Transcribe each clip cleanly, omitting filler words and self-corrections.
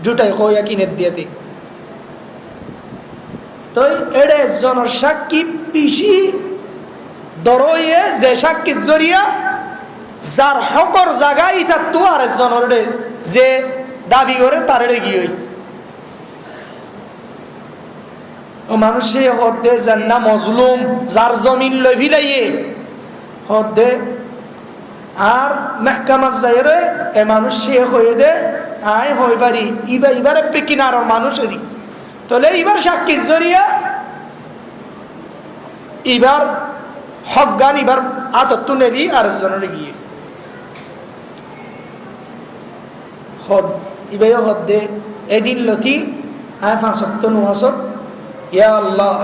জুটাই হইয়া কিনে দিয়েতে তো এড়ে জনের সাক্ষী পিসি দরইয়ে যে সাক্ষী জরিয়া যার হকর জায়গায় ইটা তো আর জনের যে দাবি করে তার গিয়ে মানুষে হদে জান্না মজলুম যার জমিন লই ফিলাইয়ে হদে আর মেহকামাত যাইরে এ মানুষ সে হয়ে দে আয় হই পারি এবারে কিনার মানুষেরই তাহলে এবার সাক্ষী জরিয়া এবার হক গান এবার আতত্ব নেলি আর জনের গিয়ে হদ ইবাই হদে এদিন লতি আয় ফাঁসত নুয়াসত ইয়া আল্লাহ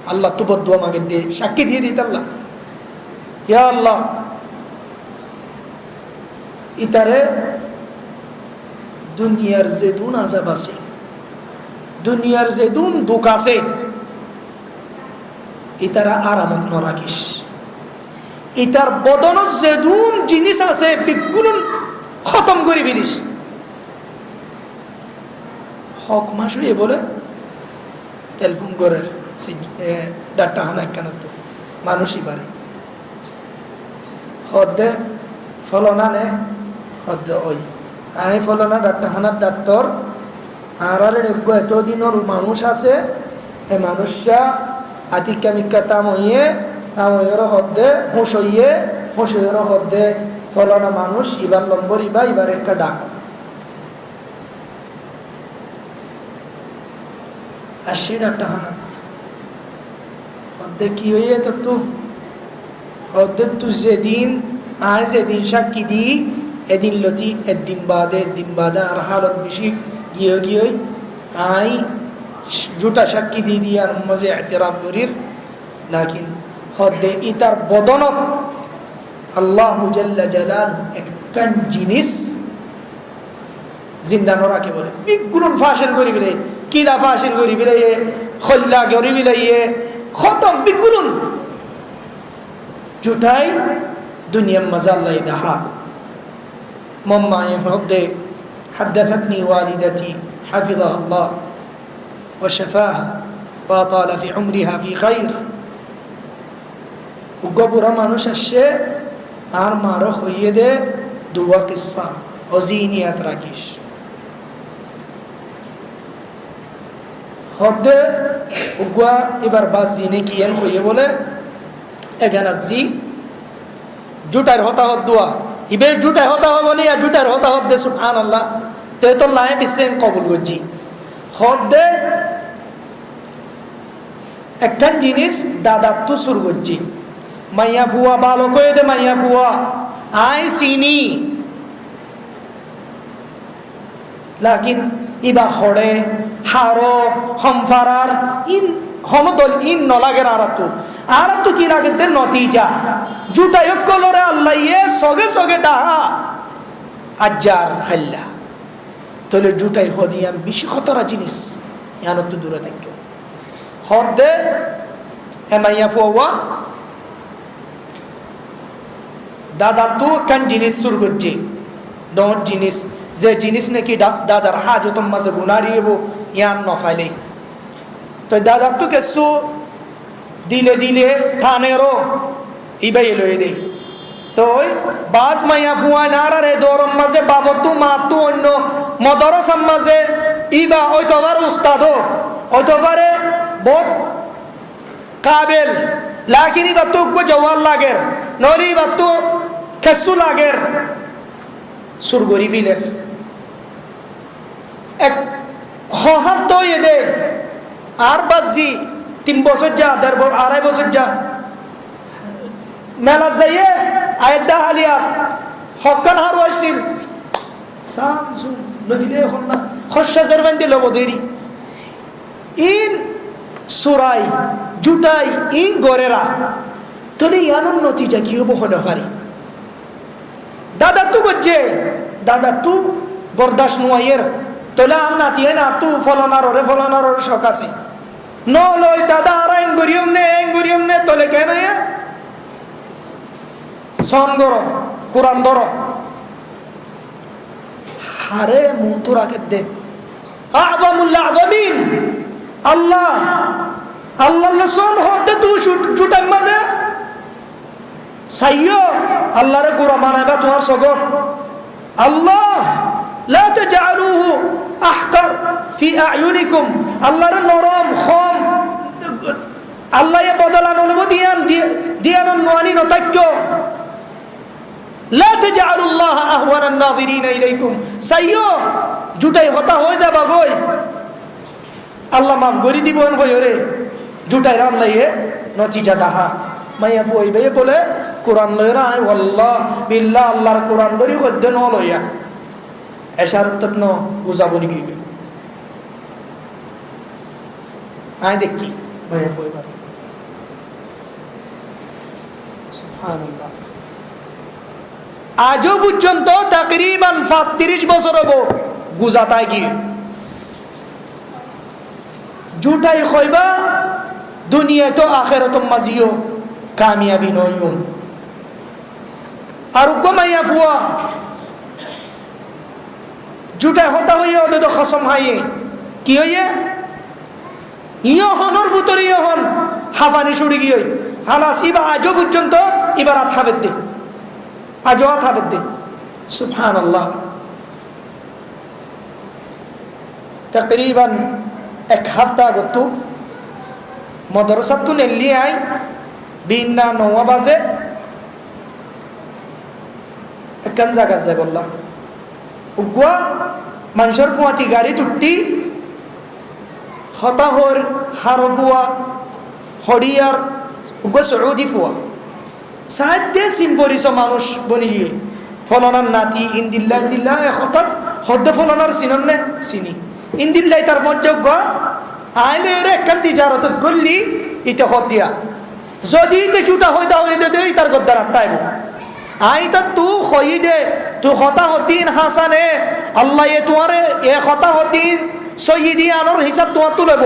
আল্লাহ তো বদুয়া মাগে দে সাক্ষী দিয়ে দিত আল্লাহ ইয়া আল্লাহ ইতারে দুনিয়ার যে দুন আজাব আছে দুনিয়ার যে দুন দুঃখ আছে ইতারা আরামত ন রাখিস ইতার বদন যে দুন জিনিস আছে বিগুণ খতম করে ফেলিস হক মাস হয়ে বলে টেলিফোন করে ডাক্তার হানা কেন তো মানুষই পারে হদে ফলনা নে হদে ওই আই ফলনা ডাক্তার হানার ডাক্তার আর এতদিনের মানুষ আছে এ মানুষরা আতিকা মিকা তামইয়ের হদে হুঁসইয়ের হদে ফলনা মানুষ এবার লম্বর এবার একটা ডাকা আর সে ডাক্তার হানাত হদে কি হইয়ে তো হদে তুই যেদিন আয় যেদিন সাক্ষী দি এদিন লতি একদিন বাদে আর হালত বেশি গিয়ে আই জুটা সাক্ষী দিয়ে দিয়ে আর মজে এতেরাফ করির লাকিন হদে ইতার বদনত আল্লাহ জাল্লা জালালহু একখান জিনিস জিন্দা নরাকে বলে বিগুণ ফাশিল করি বিলে কিলা ফাশিল করি বিলে খল্লা করি বিলে খতম বিগুণ জুটাই দুনিয়া মজাল্লাই দাহা মম্মা হদে حدثتني والدتي حفظها الله وشفاها وطال في عمرها في خير وقبر মানুষ আসে আর মারো হইয়ে দে দুয়া কিসসা অজিনিয়াত রাখিস হদে উগা এবার বাস জিনে কিয়েন হইয়ে বলে এগানাজি জুটার হতা হদ দুয়া ইবে জুটার হতা হ বলি আর জুটার হতা হদ দে সুবহানাল্লাহ তে তো লায়ে দিছেন কবুল করছি হদে একখান জিনিস দাদা তো সুর করছি মাইয়া ফুয়া ভালো কয়ে দে মাইয়া ফুয়া আই চিনি লাকিন ইবা হড়ে হারো হমফারার ইন হনদল ইন নলাগের আর তো কি লাগে দে নতিজা জুটা একলরে আল্লাহ ইয়ে সগে দাহা আজ্জার খাল্লা তাহলে জুটাই হদিয়াম বেশি খতরা জিনিস ইয়ানো তো দূরে থাকো হদে এমাইয়া ফুয়া দাদা তো কান জিনিস সুর করছে ডট জিনিস যে জিনিস নাকি দাদার হাজতম মাঝে গুনারিয়ে ইয়ান নফাইলে তো দাদা তো কেসু দিলে ঠানেরও ইবাই লয়ে দে তো বাজ মাইয়া ফুয়া নারে দরম মাঝে বাবতু মাতু অন্য মদরসাম মাঝে ইবা ওই তোবার উস্তাদও ওই তোবারে বহুত কাবেল লাকিন ইবা তো জওয়াল লাগের নরি ইবা তো কেসু লাগের সুরগরি বিলের এক হহার তো দে আর বাজি 3 বছর যা 2.5 বছর যা মেলা যাইয়ে আয়দা হালিয়া হকান হার ওয়াসিল সামসু নবিলে এখন না খসা জারবান দিল বদেরি ইন সুরাই জুটাই ইন গরেরা তোলে ইয়ানুন নতিজা কি হবো হনে পারি দাদা তু গজ্জে দাদা তু বরদাস নুয়াইয়ের তোলে আম নাতিয়ে না তু ফলনার শখ আছে ন লই দাদা আর এঙ্গুরিয়ম নে তোলে কেন সন গর কোরআন ধর হারে মন তো রাখে দে আ'যামুল আ'যামিন আল্লাহ আল্লাহ লসন হতে তু জুটাই মাঝে সাইয়ো আল্লাহরে গোরা মানাইবা তোমার সগর আল্লাহ লা তাজআলুহু আহকার ফি আ'য়ুনিকুম আল্লাহর নরম খম আল্লাহ এ বদলানো দিয়ান দিয়ান নোয়ানি নতাক্য লা তাজআলুল্লাহ আহওয়ানান নাযিরিনা ইলাইকুম সাইয়ো জুটাই হতা হয়ে যাবা গই আল্লাহ মাফ করি দিবেন কইরে জুটাই আল্লাহ এ নতিজা দাহা মাইয়া ফুইবে বলে কোরআন লইরা আই আল্লাহ বিল্লাহ আল্লাহর কোরআন ধরি গদ্য ন লইয়া এশারত ন বুঝাবনি কি আই দেখি মাইয়া ফুইবা সুবহানাল্লাহ আজও পর্যন্ত তাকরিবান ৩৫ বছর হবো গুজাতায় গিয়ে জুটাই কইবা দুনিয়ায় তো আখিরাত মাজিও কামিয়াবি নয়ুন আর কমাইয়া ফুয়া জুটাই হতা হইয়া ওদের খসম হাইয়ে কি হইয়ে ইয়হনর ভিতরে ইয়হন হাফানি সুড়ি গিয়ে হালাস ইবা আজও পর্যন্ত এবার আথাবের দে আজও আথাবের দে সুবহানাল্লাহ তকরিবান এক হফতা গতু মদরসাতুন এলিয়াই বিনা 9 বাজে একখান জায়গা যায় বললাম উগুয়া মানুষের ফুয়াতি গাড়ি তুটি হতাহর হার ফুয়া হরিয়ার উগুয়া সৌদি ফুয়া সাহায্যে সিম্পরিস মানুষ বনিয়ে ফলনার নাতি ইন্দিল্লা ইন্দিল্লা হঠাৎ হদ্দ ফলনার চিনন নে চিনি ইন্দিল্লাই তার মজ্জজ্ঞ আইলে একখান তিজারত গল্লি ইতে হদ দিয়া যদি ইতে জুটা হইতা হইতে দে ইতার গদ্দার আটটাইব আই তা তু হই দে তু হতা হদ্দিন হাসানে আল্লাহ এ তোমারে এ হতা হদ্দিন সৈয়দি আনোর হিসাব তোমার তুলেব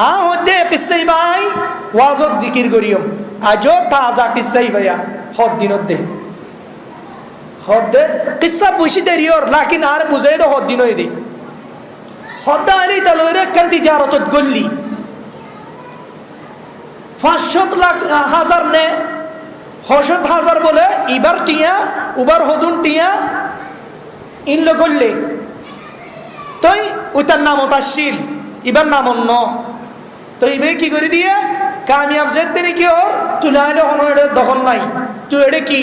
আ হদ্দে কিসাই ভাই ওয়াজত জিকির করিয়ম আজও তাজা কিসাই ভাইয়া হদ দিনত দে হদ্দে কিসা বুঝি দেরিয়র লাকিন আর বুঝাই দো হদ দিনই দে হদ্দা আলি তালরে একখান তিজারতত গল্লি 500,000 নে 100,000 বলে ইবার টিয়া উবার হদুন টিয়া ইনল গল্লে তই ওইটার নাম তাসিল ইবার নাম অন্য তো ইবে কি করে দিয়ে কামিয়াব যেতে নাকি ওর তুই না হলে হন দখল নাই তুই এটা কি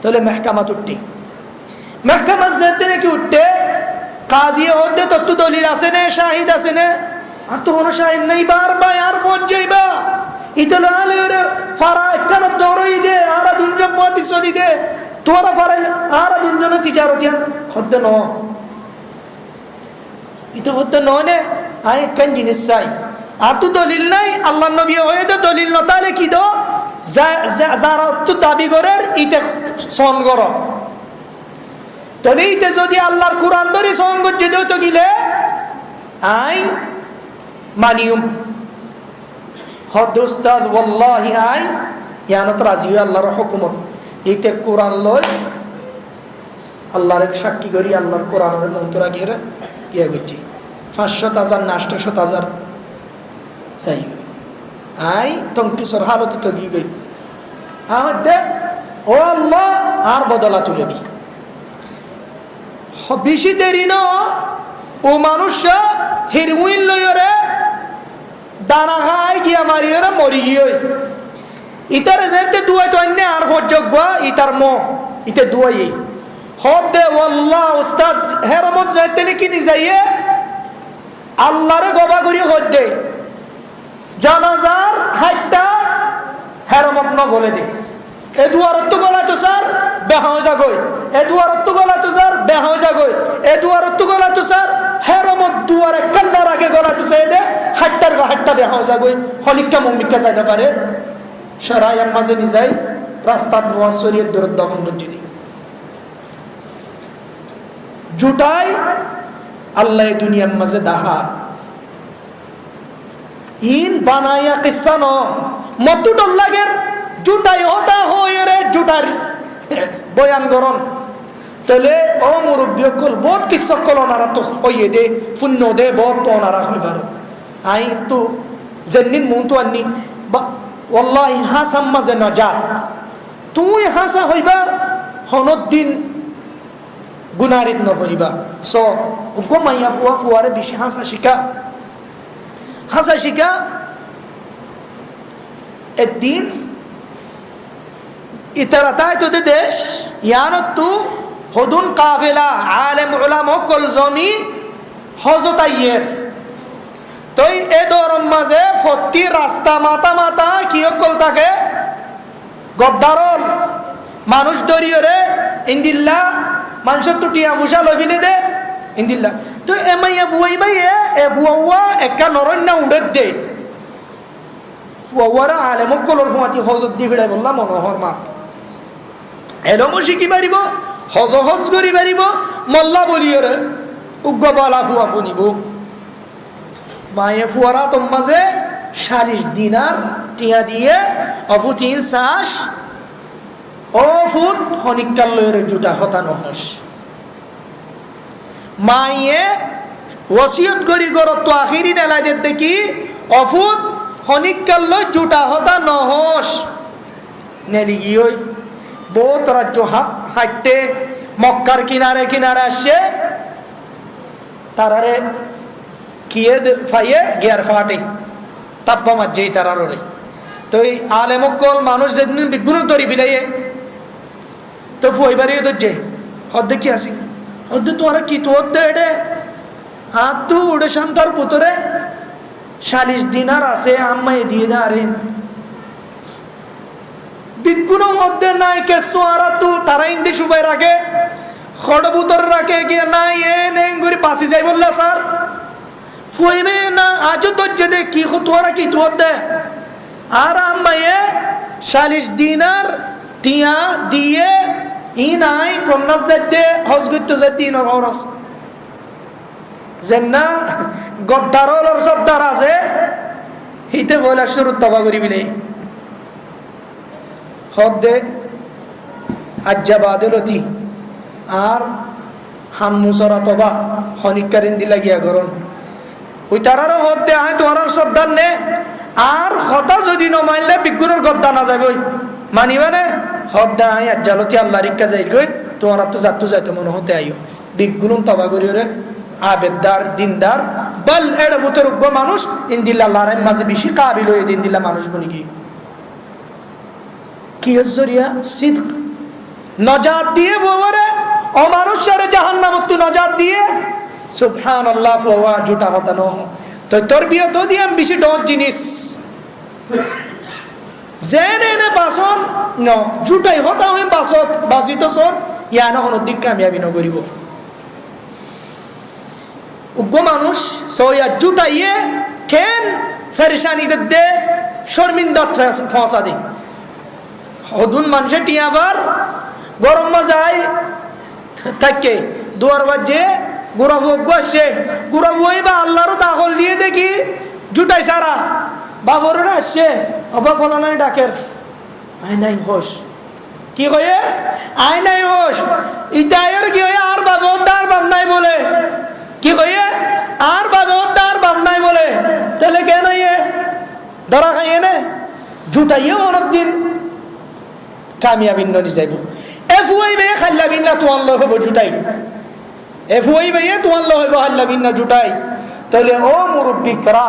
তাহলে মেহকামাত উঠতি মেহকামাত যেতে নাকি উঠতে কাজী হতে তত্ত্ব দলিল আছে না শাহিদ আছে না আর তো কোনো শাহিদ নাই বারবার আর পৌঁছ যাইবা ইতলে আলের ফারা একখান দরই দে আর দুজন পতি চলি দে তোরা ফারাই আর দুজন তিজারতিয়া হদ্দে ন ইতো হদ্দে ন নে আই একখান জিনিস চাই আর তো দলিল নাই আল্লাহ নবী হয়ে দে দলিল ন তাহলে কি দো যারা তো দাবি করের ইতে সন কর তলেইতে যদি আল্লাহর কোরআন ধরে সঙ্গত যেতেও তো গিলে আই মানিয়ম হদ উস্তাদ ওয়াল্লাহি আই ইয়ানত রাজি আল্লাহর হুকুমত এইতে কোরআন লয় আল্লাহর সাক্ষী করি আল্লাহর কোরআনের মন্ত্র গিয়ে গিয়ে গেছি 500,000 না 800,000 চাই আই তঙ্কিসর হালত তো গিয়ে গই আমাদের ও আল্লাহ আর বদলা তুলেবি বেশি দেরি ন ও মানুষ হিরুইন লইরে দানা খাই গিয়া মারিয়ে মরি গিয়ে ইতার যেতে দুয়াই তো অন্য আর যোগ্য ইতার ম ইতে দুয়াই হব দে ওয়াল্লাহ উস্তাদ হেরমত যাইতে নাকি নিজাইয়ে আল্লাহরে গবা করি হদ দে জানাজার হাইটা হেরমত ন গলে দে এ দুয়ারত গলা তো স্যার বেহাও যাগই এ দুয়ারত গলা তো স্যার বেহাও যাগই এ দুয়ারত গলা তো স্যার হেরমত দুয়ারে কান্নার আগে গলা তো চাই দে হাট্টার হাট্টা বেহাও যাগই হলিকা মুমিকা যাইতে পারে সরাইয়ার মাঝে নিজাই রাস্তার নোয়াজ শরীয়ত দূরত দমন করতে দি জুটাই আল্লাহ দুনিয়ার মাঝে দাহা ইন বানাইয়া কিসা ন মতুডর লাগের জুটাই হতা হয়ে রে জুটার বয়ান গরম তাহলে ও মুরব্বী কল বহুত কিছু কল ওনারা তো কইয়ে দে পুণ্য দে বহুত তো ওনারা হইবার আই তো জেনিন মুন তো আনি ওয়াল্লাহি হাসাম মাঝে নজাত তুই হাসা হইবা হনদিন গুনারিত নভরিবা সো গোমাইয়া ফুয়া ফুয়ারে বেশি হাসা শিখা একদিন ইতারাতায় তো দেশ ইয়ানত তু হদুন কাফেলা আলেম উলামা কল জমি হজত আইয়ের তই এ দরম মাঝে ফত্তি রাস্তা মাতা কি কল থাকে গদ্দারল মানুষ দরিয়রে ইন্দিল্লা মানুষের তো টিয়া মুসা লবিলে দে ইন্দিল্লা তো এমাইয়া ফুয়াই বাইয়ে এ ফুয়া একা নরন্যা উড়ে দে ফুয়ারা আলেম কলর ফুয়াতি হজত দি ফিরাই বললাম মনোহর মা এলমো শিখি পারিব হজ করি পারিব মল্লা বলিয়রে উগ্র বলা ফুয়া বনিব মায়ে ফুয়ারা তোমাজে 40 দিনার টিয়া দিয়ে অফুতিন শ্বাস ও ফুট হনিকাল লয়ের জুটা হতানো হস মায়ে ওসিয়ত করি গরত তো আখিরি নেলা দেখি অফুট হনিকাল লয় জুটা হতা নহস নেলি গিয়ে বহুত রাজ্য হাঁটতে মক্কার কিনারে আসছে তারারে কিয়ে ফাইয়ে গিয়ার ফাটে তাব্বা মাঝেই তারারে তো এই আলে মক্কল মানুষ যেদিন বিগুণ ধরি ফিলাইয়ে তো ফুয়াইবারে ধরছে হদ্দে কি আসি হদ্দে তোমারা কি তো হদ্দে এডে আর তো ওডে শান্তার পুতরে 40 দিনার আছে আম্মাই দিয়ে দে আরেন বিগুণ মধ্যে নাই কে সোয়ারা তো তারা ইন্দি সুবাই রাখে খড়বুতর রাখে গিয়ে নাই এ নেঙ্গুরি পাশি যাই বললা স্যার ফুয়াইবে না আজও ধরছে দে কি তোরা কি তো হদ্দে আর আম্মাইয়ে 40 দিনার টিয়া দিয়ে ই নাই প্রন্নাস যাইতে হজ করতে যাইতে ইনর হরস যেন না গদ্দারর সর্দার আছে হিতে বইলা শুরু তবা করি বিলে হদ্দে আজ্জা বাদেলতি আর হান মুসরা তবা হনিকারিন দিলা গিয়া গরন ওই তারারও হদ্দে আয় তোরার সর্দার নে আর হতা যদি নমাইলে বিজ্ঞানের গদ্দা না যাবে মানিবা নে হদ্দা আয় আজ্জালতি আল্লাহ রিক্কা যাই গই তোমরা তো যাইতে মনে হতে আইও বিজ্ঞান তবা করি রে আবেদার দিনদার বল এড় বুতরুগ্য মানুষ ইন্দিল্লা আল্লাহর মাঝে বেশি কাবিল হয়ে দিনদিল্লা মানুষ বনি কি হজরিয়া সিদ্ক নজাত দিয়ে বওরে অমানুষের জাহান্নামত নজাত দিয়ে সুবহানাল্লাহ ফুয়া জুটা হতানো তো তরবিয়ত দিয়ে বেশি ডর জিনিস জেনে নে বাসন ন জুটাই হতা হই বাসত বাসিত সন ইয়া না কোনো দিক কামিয়াবি ন করিব উগ্র মানুষ সয়া জুটাইয়ে কেন ফেরেশানি দে শর্মিন্দা ফসা দে হদুন মানুষে টিয়াবার গরম মজায় থাকে দুয়ার বাজে গুড়া ভোগ আসছে গুড়া বই বা আল্লাহরও দাখল দিয়ে দেখি জুটাই সারা বাবররা আসছে অবা ফলানাই ডাকের আই নাই হোস কি হয়ে আই নাই হোস ইটায়ের কি হয়ে আর বাবা তার বাপ নাই বলে কি হয়ে আর বাবা তার বাপ নাই বলে তাহলে কেন ইয়ে ধরা খাইয়ে নে জুটাইয়ে অনেক দিন কামিয়াবি ননি যাইব এফুয়াই বে খাল্লা বিন্না তো আল্লাহ হইব জুটাই এফুয়াই বে তো আল্লাহ হইব খাল্লা বিন্না জুটাই তাহলে ও মুরব্বিকরা